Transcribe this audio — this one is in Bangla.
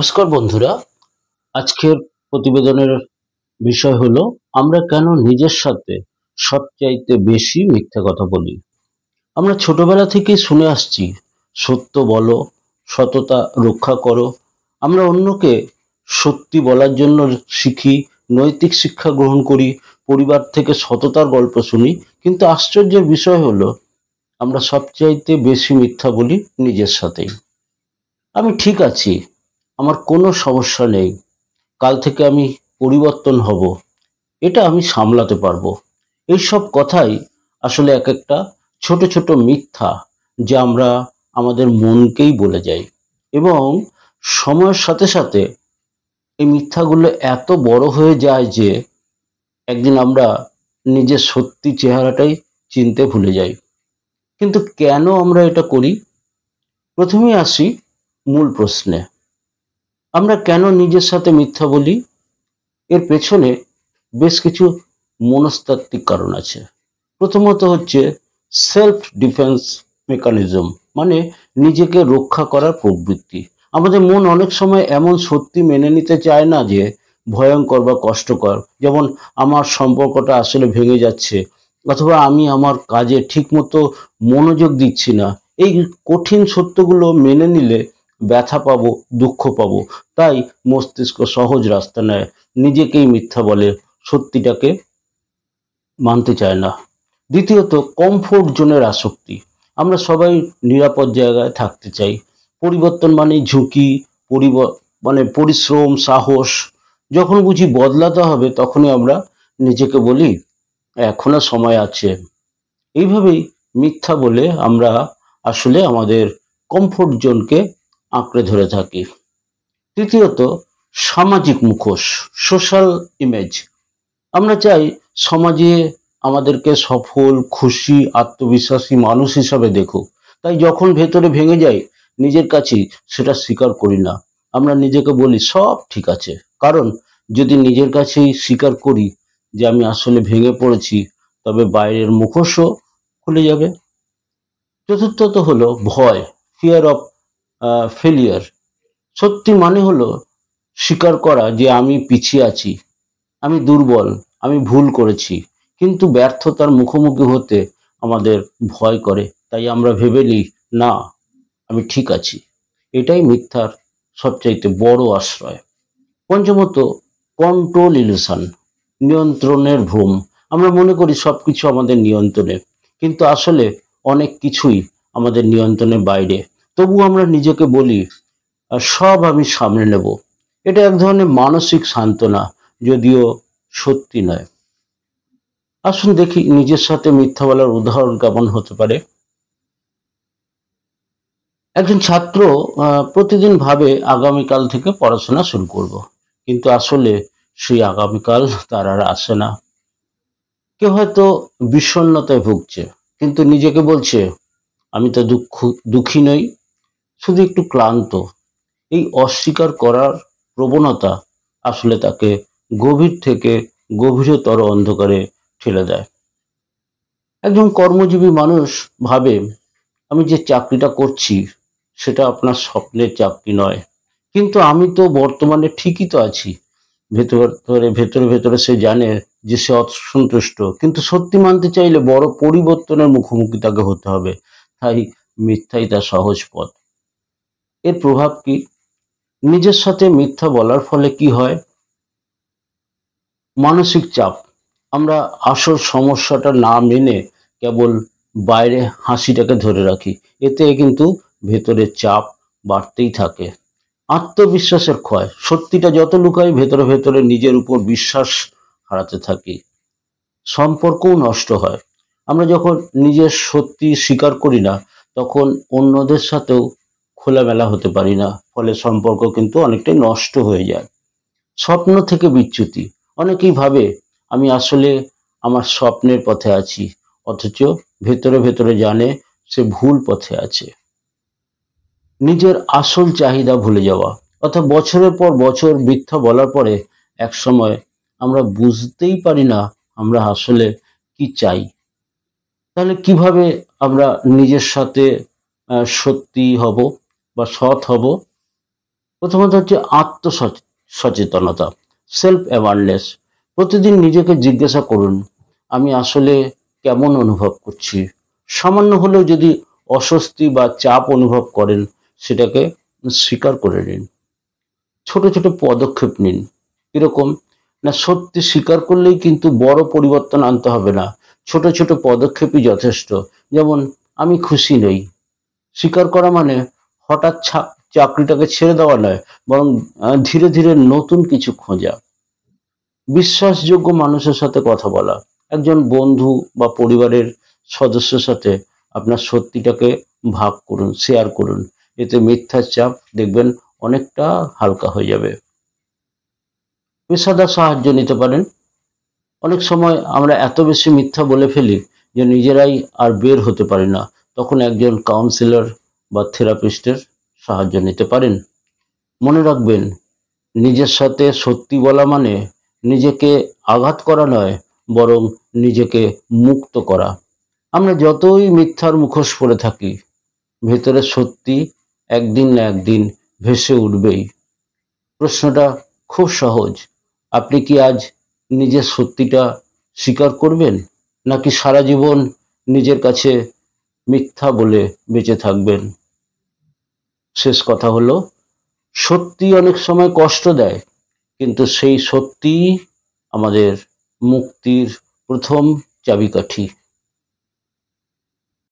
নমস্কার বন্ধুরা, আজকের প্রতিবেদনের বিষয় হলো আমরা কেন নিজের সাথে সবচাইতে বেশি মিথ্যে কথা বলি। আমরা ছোটবেলা থেকেই শুনে আসছি, সত্য বলো, সততা রক্ষা করো। আমরা অন্যকে সত্যি বলার জন্য শিখি, নৈতিক শিক্ষা গ্রহণ করি, পরিবার থেকে সততার গল্প শুনি। কিন্তু আশ্চর্যের বিষয় হলো আমরা সবচাইতে বেশি মিথ্যা বলি নিজের সাথেই। আমি ঠিক আছি, আমার কোনো সমস্যা নেই, কাল থেকে আমি পরিবর্তন হব, এটা আমি সামলাতে পারবো। এইসব কথাই আসলে এক একটা ছোট ছোট মিথ্যা, যা আমরা আমাদের মনকেই বলে যাই। এবং সময়ের সাথে সাথে এই মিথ্যাগুলো এত বড় হয়ে যায় যে একদিন আমরা নিজের সত্যি চেহারাটাই চিনতে ভুলে যাই। কিন্তু কেন আমরা এটা করি? প্রথমেই আসি মূল প্রশ্নে, আমরা কেন নিজের সাথে মিথ্যা বলি? এর পেছনে বেশ কিছু মনস্তাত্ত্বিক কারণ আছে। প্রথমত হচ্ছে সেলফ ডিফেন্স মেকানিজম, মানে নিজেকে রক্ষা করার প্রবৃত্তি। আমাদের মন অনেক সময় এমন সত্যি মেনে নিতে চায় না যে ভয়ঙ্কর বা কষ্টকর, যেমন আমার সম্পর্কটা আসলে ভেঙে যাচ্ছে, অথবা আমি আমার কাজে ঠিকমতো মনোযোগ দিচ্ছি না। এই কঠিন সত্যগুলো মেনে নিলে ব্যথা পাবো, দুঃখ পাবো। তাই মস্তিষ্ক সহজ রাস্তা নেয়, নিজেকেই মিথ্যা বলে, সত্যিটাকে মানতে চায় না। দ্বিতীয়ত কমফোর্ট জোনের আসক্তি। আমরা সবাই নিরাপদ জায়গায় থাকতে চাই। পরিবর্তন মানে ঝুঁকি, মানে পরিশ্রম, সাহস। যখন বুঝি বদলাতে হবে তখনই আমরা নিজেকে বলি এখনো সময় আছে। এইভাবেই মিথ্যা বলে আমরা আসলে আমাদের কমফোর্ট জোনকে আঁকড়ে ধরে থাকি। তৃতীয়ত সামাজিক মুখোশ, সোশ্যাল ইমেজ। আমরা চাই সমাজে আমাদেরকে সফল, খুশি, আত্মবিশ্বাসী মানুষ হিসাবে দেখুক। তাই যখন ভেতরে ভেঙে যাই, নিজের কাছেই সেটা স্বীকার করি না। আমরা নিজেকে বলি সব ঠিক আছে। কারণ যদি নিজের কাছেই স্বীকার করি যে আমি আসলে ভেঙে পড়েছি, তবে বাইরের মুখোশও খুলে যাবে। চতুর্থত হলো ভয়, ফিয়ার অফ ফেলিয়ার। সত্যি মানে হলো স্বীকার করা যে আমি পিছিয়ে আছি, আমি দুর্বল, আমি ভুল করেছি। কিন্তু ব্যর্থতার মুখোমুখি হতে আমাদের ভয় করে। তাই আমরা ভেবে নিই না, আমি ঠিক আছি। এটাই মিথ্যার সবচাইতে বড় আশ্রয়। পঞ্চমত কন্ট্রোল ইলিউশন, নিয়ন্ত্রণের ভ্রম। আমরা মনে করি সবকিছু আমাদের নিয়ন্ত্রণে, কিন্তু আসলে অনেক কিছুই আমাদের নিয়ন্ত্রণের বাইরে। তবু আমরা নিজেকে বলি সব আমি সামলে নেব। এটা এক ধরনের মানসিক সান্ত্বনা, যদিও সত্যি নয়। আসুন দেখি নিজের সাথে মিথ্যা বলার উদাহরণ কেমন হতে পারে। একজন ছাত্র প্রতিদিন ভাবে আগামীকাল থেকে পড়াশোনা শুরু করব, কিন্তু আসলে সেই আগামীকাল তার আর আসে না। কেউ হয়তো বিষণ্ণতায় ভুগছে, কিন্তু নিজেকে বলছে আমি তো দুঃখী নই, শুধু একটু ক্লান্ত। এই অস্বীকার করার প্রবণতা আসলে তাকে গভীর থেকে গভীরতর অন্ধকারে ঠেলে দেয়। একজন কর্মজীবী মানুষ ভাবে আমি যে চাকরিটা করছি সেটা আপনার স্বপ্নের চাকরি নয়, কিন্তু আমি তো বর্তমানে ঠিকই তো আছি। ভেতরে ভেতরে ভেতরে সে জানে যে সে অসন্তুষ্ট, কিন্তু সত্যি মানতে চাইলে বড় পরিবর্তনের মুখোমুখি তাকে হতে হবে। তাই মিথ্যাই তার সহজ পথ। এর প্রভাব কি? নিজের সাথে মিথ্যা বলার ফলে কি হয়? মানসিক চাপ। আমরা আসল সমস্যাটা না মেনে কেবল বাইরে হাসিটাকে ধরে রাখি। এতে কিন্তু ভেতরে চাপ বাড়তেই থাকে। আত্মবিশ্বাসের ক্ষয়। সত্যিটা যত লুকাই, ভেতরে ভেতরে নিজের উপর বিশ্বাস হারাতে থাকি। সম্পর্কও নষ্ট হয়। আমরা যখন নিজের সত্যি স্বীকার করি না, তখন অন্যদের সাথেও খোলামেলা হতে পারি না। ফলে সম্পর্ক কিন্তু অনেকটাই নষ্ট হয়ে যায়। স্বপ্ন থেকে বিচ্যুতি। অনেকেই ভাবে আমি আসলে আমার স্বপ্নের পথে আছি, অথচ ভেতরে ভেতরে জানে সে ভুল পথে আছে। নিজের আসল চাহিদা ভুলে যাওয়া, অর্থাৎ বছরের পর বছর মিথ্যা বলার পরে একসময় আমরা বুঝতেই পারি না আমরা আসলে কি চাই। তাহলে কিভাবে আমরা নিজের সাথে সত্যি হব বা সৎ হব? প্রথমত হচ্ছে সচেতনতা, সেলফ অ্যাওয়ারনেস। প্রতিদিন নিজেকে জিজ্ঞাসা করুন, আমি আসলে কেমন অনুভব করছি। সামান্য হলেও যদি অস্বস্তি বা চাপ অনুভব করেন, সেটাকে স্বীকার করে নিন। ছোট ছোট পদক্ষেপ নিন। কিরকম? না, সত্যি স্বীকার করলেই কিন্তু বড় পরিবর্তন আনতে হবে না, ছোট ছোট পদক্ষেপই যথেষ্ট। যেমন, আমি খুশি নই। স্বীকার করা মানে হঠাৎ চাকরিটাকে ছেড়ে দেওয়া নয়, বরং ধীরে ধীরে নতুন কিছু খোঁজা। বিশ্বাসযোগ্য মানুষের সাথে কথা বলা, একজন বন্ধু বা পরিবারের সদস্যের সাথে আপনার সত্যিটাকে ভাগ করুন, শেয়ার করুন। এতে মিথ্যার চাপ দেখবেন অনেকটা হালকা হয়ে যাবে। পেশাদার সাহায্য নিতে পারেন। অনেক সময় আমরা এত বেশি মিথ্যা বলে ফেলি যে নিজেরাই আর বের হতে পারি না। তখন একজন কাউন্সিলর বা থেরাপিস্টের সাহায্য নিতে পারেন। মনে রাখবেন, নিজের সাথে সত্যি বলা মানে নিজেকে আঘাত করা নয়, বরং নিজেকে মুক্ত করা। আমরা যতই মিথ্যার মুখোশ পরে থাকি, ভেতরে সত্যি একদিন না একদিন ভেসে উঠবেই। প্রশ্নটা খুব সহজ। আপনি কি আজ নিজের সত্যিটা স্বীকার করবেন, নাকি সারা জীবন নিজের কাছে মিথ্যা বলে বেঁচে থাকবেন? শেষ কথা হলো, সত্যি অনেক সময় কষ্ট দেয়, কিন্তু সেই সত্যিই আমাদের মুক্তির প্রথম চাবিকাঠি।